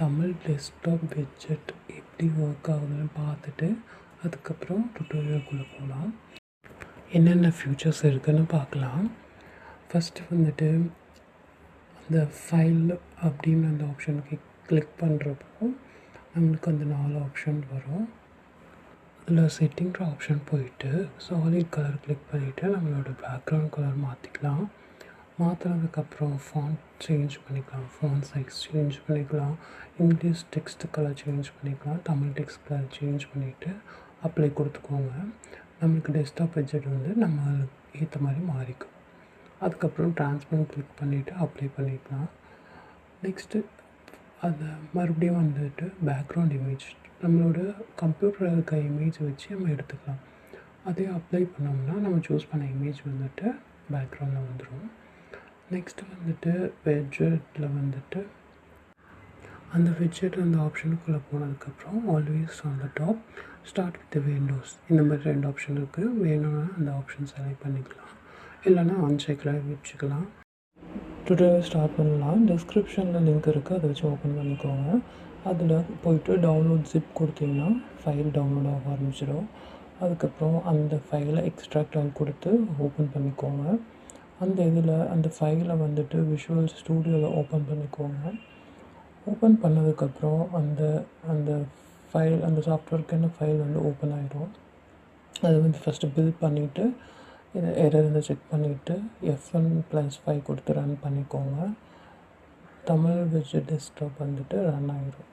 Tamil desktop widget எப்படி work ஆகுதுன்னு பார்த்துட்டு அதுக்கப்புறம் டுட்டோரியல்குள்ளே போகலாம். என்னென்ன ஃபியூச்சர்ஸ் இருக்குதுன்னு பார்க்கலாம். ஃபஸ்ட்டு வந்துட்டு அந்த ஃபைல் அப்படின்னு அந்த ஆப்ஷனுக்கு கிளிக் பண்ணுறப்போ நம்மளுக்கு அந்த 4 ஆப்ஷன் வரும். அதில் செட்டிங்கிற ஆப்ஷன் போயிட்டு சாலிட் கலர் கிளிக் பண்ணிவிட்டு நம்மளோட பேக்ரவுண்ட் கலர் மாற்றிக்கலாம். மாற்றினதுக்கப்புறம் ஃபாண்ட் சேஞ்ச் பண்ணிக்கலாம், ஃபாண்ட் சைஸ் சேஞ்ச் பண்ணிக்கலாம், இங்கிலீஷ் டெக்ஸ்ட் கலர் சேஞ்ச் பண்ணிக்கலாம், தமிழ் டெக்ஸ்ட் கலர் சேஞ்ச் பண்ணிவிட்டு அப்ளை கொடுத்துக்கோங்க. நம்மளுக்கு டெஸ்க்டாப் widget வந்து நம்ம ஏற்ற மாதிரி மாறிக்கும். அதுக்கப்புறம் ட்ரான்ஸ்பரண்ட் கிளிக் பண்ணிவிட்டு அப்ளை பண்ணிக்கலாம். நெக்ஸ்ட்டு அதை மறுபடியும் வந்துட்டு பேக்ரவுண்ட் இமேஜ் நம்மளோட கம்ப்யூட்டரில் இருக்க இமேஜ் வச்சு நம்ம எடுத்துக்கலாம். அதே அப்ளை பண்ணோம்னா நம்ம சூஸ் பண்ண இமேஜ் வந்துட்டு பேக்ரவுண்டில் வந்துடும். நெக்ஸ்ட்டு வந்துட்டு widgetல வந்துட்டு அந்த widget அந்த ஆப்ஷனுக்குள்ளே போனதுக்கப்புறம் always on the top start with Windows இந்த மாதிரி 2 ஆப்ஷன் இருக்குது. வேணும்னா அந்த ஆப்ஷன் செலக்ட் பண்ணிக்கலாம், இல்லைனா அன்செக்கில் வச்சுக்கலாம். டுட்டோரியல் ஸ்டார்ட் பண்ணலாம். டிஸ்கிரிப்ஷனில் லிங்க் இருக்குது, அதை வச்சு ஓப்பன் பண்ணிக்கோங்க. அதில் போய்ட்டு டவுன்லோட் ஜிப் கொடுத்தீங்கன்னா ஃபைல் டவுன்லோட் ஆக ஆரம்பிச்சிடும். அதுக்கப்புறம் அந்த ஃபைலை எக்ஸ்ட்ராக்ட் ஆகி கொடுத்து ஓப்பன் பண்ணிக்கோங்க. அந்த ஃபைலை வந்துட்டு விஷுவல் ஸ்டூடியோவில் ஓப்பன் பண்ணிக்கோங்க. ஓப்பன் பண்ணதுக்கப்புறம் அந்த ஃபைல் அந்த சாஃப்ட்வேருக்கான ஃபைல் வந்து ஓப்பன் ஆகிடும். அது வந்து ஃபஸ்ட்டு பில்ட் பண்ணிவிட்டு இதை எரர் இருந்து செக் பண்ணிவிட்டு F1+5 கொடுத்து ரன் பண்ணிக்கோங்க. தமிழ் widget டெஸ்க்டாப் வந்துட்டு ரன் ஆகிடும்.